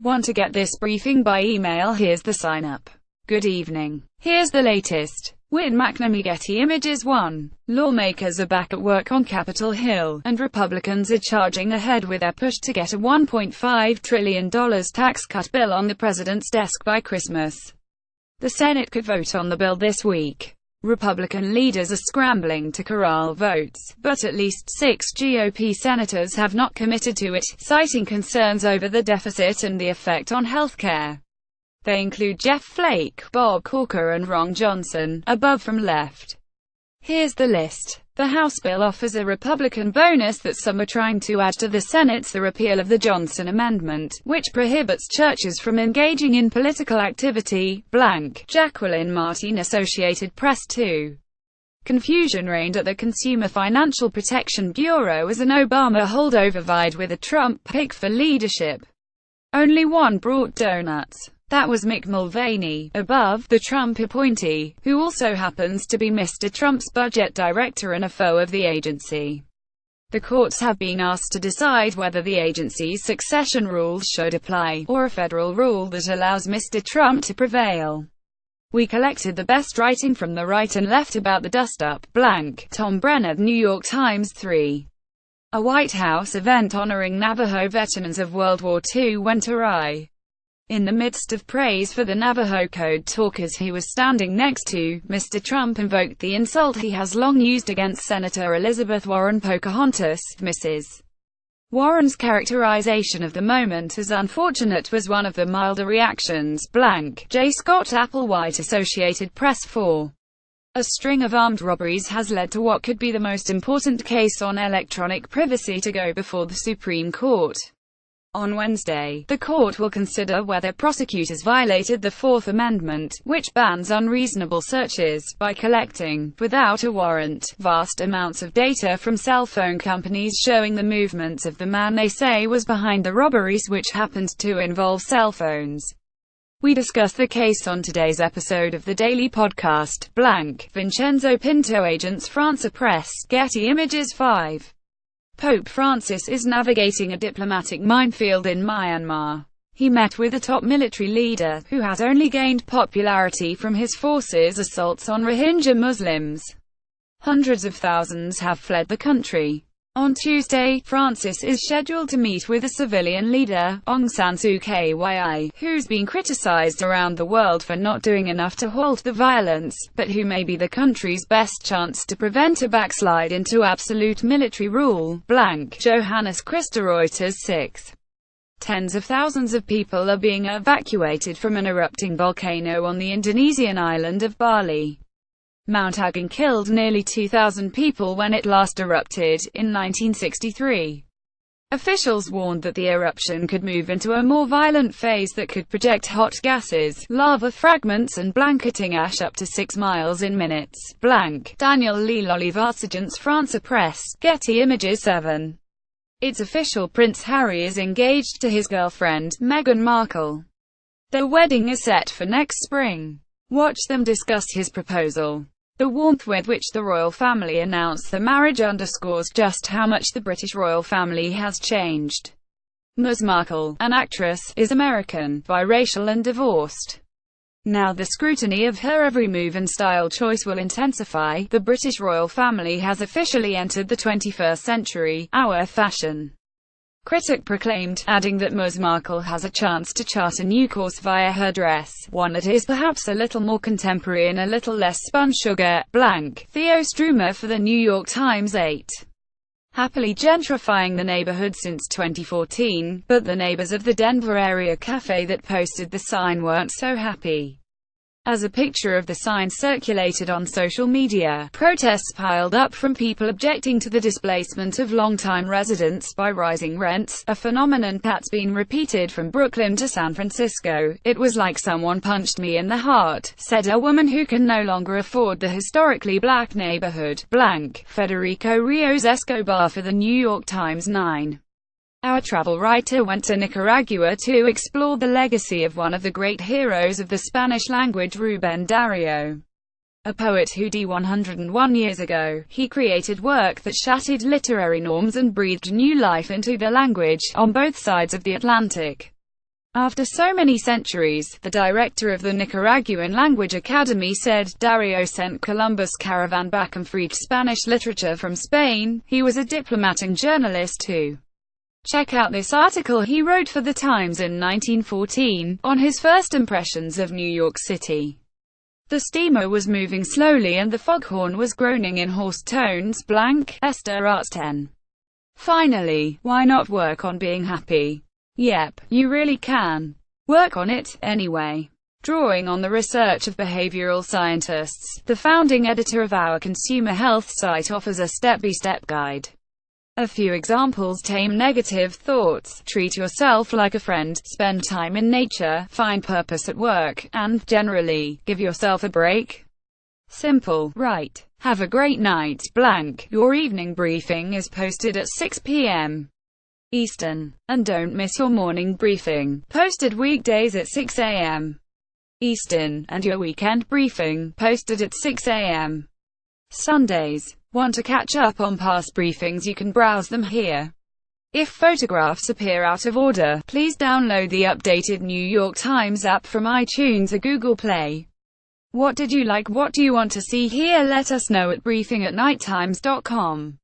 Want to get this briefing by email? Here's the sign up. Good evening. Here's the latest. With McNamee. Getty Images 1. Lawmakers are back at work on Capitol Hill, and Republicans are charging ahead with their push to get a $1.5 trillion tax cut bill on the president's desk by Christmas. The Senate could vote on the bill this week. Republican leaders are scrambling to corral votes, but at least 6 GOP senators have not committed to it, citing concerns over the deficit and the effect on health care. They include Jeff Flake, Bob Corker and Ron Johnson, above from left. Here's the list. The House bill offers a Republican bonus that some are trying to add to the Senate's the repeal of the Johnson Amendment, which prohibits churches from engaging in political activity. Jacqueline Martin, Associated Press 2. Confusion reigned at the Consumer Financial Protection Bureau as an Obama holdover vied with a Trump pick for leadership. Only one brought donuts. That was Mick Mulvaney, above, the Trump appointee, who also happens to be Mr. Trump's budget director and a foe of the agency. The courts have been asked to decide whether the agency's succession rules should apply, or a federal rule that allows Mr. Trump to prevail. We collected the best writing from the right and left about the dust-up. Tom Brenner, New York Times 3. A White House event honoring Navajo veterans of World War II went awry. In the midst of praise for the Navajo Code talkers he was standing next to, Mr. Trump invoked the insult he has long used against Senator Elizabeth Warren. Pocahontas, Mrs. Warren's characterization of the moment as unfortunate was one of the milder reactions. J. Scott Applewhite, Associated Press 4. A string of armed robberies has led to what could be the most important case on electronic privacy to go before the Supreme Court. On Wednesday, the court will consider whether prosecutors violated the Fourth Amendment, which bans unreasonable searches, by collecting, without a warrant, vast amounts of data from cell phone companies showing the movements of the man they say was behind the robberies, which happened to involve cell phones. We discuss the case on today's episode of the Daily Podcast. Vincenzo Pinto, Agence France Press, Getty Images 5. Pope Francis is navigating a diplomatic minefield in Myanmar. He met with a top military leader, who has only gained popularity from his forces' assaults on Rohingya Muslims. Hundreds of thousands have fled the country. On Tuesday, Francis is scheduled to meet with a civilian leader, Aung San Suu Kyi, who's been criticized around the world for not doing enough to halt the violence, but who may be the country's best chance to prevent a backslide into absolute military rule. Johannes Christa, Reuters 6. Tens of thousands of people are being evacuated from an erupting volcano on the Indonesian island of Bali. Mount Agung killed nearly 2,000 people when it last erupted, in 1963. Officials warned that the eruption could move into a more violent phase that could project hot gases, lava fragments and blanketing ash up to 6 miles in minutes. Daniel Lilolivas, Agence France Press, Getty Images 7. It's official, Prince Harry is engaged to his girlfriend, Meghan Markle. Their wedding is set for next spring. Watch them discuss his proposal. The warmth with which the royal family announced the marriage underscores just how much the British royal family has changed. Ms. Markle, an actress, is American, biracial and divorced. Now the scrutiny of her every move and style choice will intensify. The British royal family has officially entered the 21st century, our fashion critic proclaimed, adding that Ms. Markle has a chance to chart a new course via her dress, one that is perhaps a little more contemporary and a little less spun sugar. Theo Struma for the New York Times 8. Happily gentrifying the neighborhood since 2014, but the neighbors of the Denver area cafe that posted the sign weren't so happy. As a picture of the sign circulated on social media, protests piled up from people objecting to the displacement of longtime residents by rising rents, a phenomenon that's been repeated from Brooklyn to San Francisco. It was like someone punched me in the heart, said a woman who can no longer afford the historically black neighborhood. Federico Rios Escobar for the New York Times 9. Our travel writer went to Nicaragua to explore the legacy of one of the great heroes of the Spanish language, Rubén Darío. A poet who died 101 years ago, he created work that shattered literary norms and breathed new life into the language, on both sides of the Atlantic. After so many centuries, the director of the Nicaraguan Language Academy said, Dario sent Columbus' caravan back and freed Spanish literature from Spain. He was a diplomat and journalist too. Check out this article he wrote for The Times in 1914, on his first impressions of New York City. The steamer was moving slowly and the foghorn was groaning in hoarse tones. Esther Arts 10. Finally, why not work on being happy? Yep, you really can. Work on it, anyway. Drawing on the research of behavioral scientists, the founding editor of our consumer health site offers a step-by-step guide. A few examples: tame negative thoughts, treat yourself like a friend, spend time in nature, find purpose at work, and, generally, give yourself a break. Simple, right? Have a great night. Your evening briefing is posted at 6 p.m. Eastern. And don't miss your morning briefing, posted weekdays at 6 a.m. Eastern, and your weekend briefing, posted at 6 a.m. Sundays. Want to catch up on past briefings? You can browse them here. If photographs appear out of order, please download the updated New York Times app from iTunes or Google Play. What did you like? What do you want to see here? Let us know at briefing@nighttimes.com.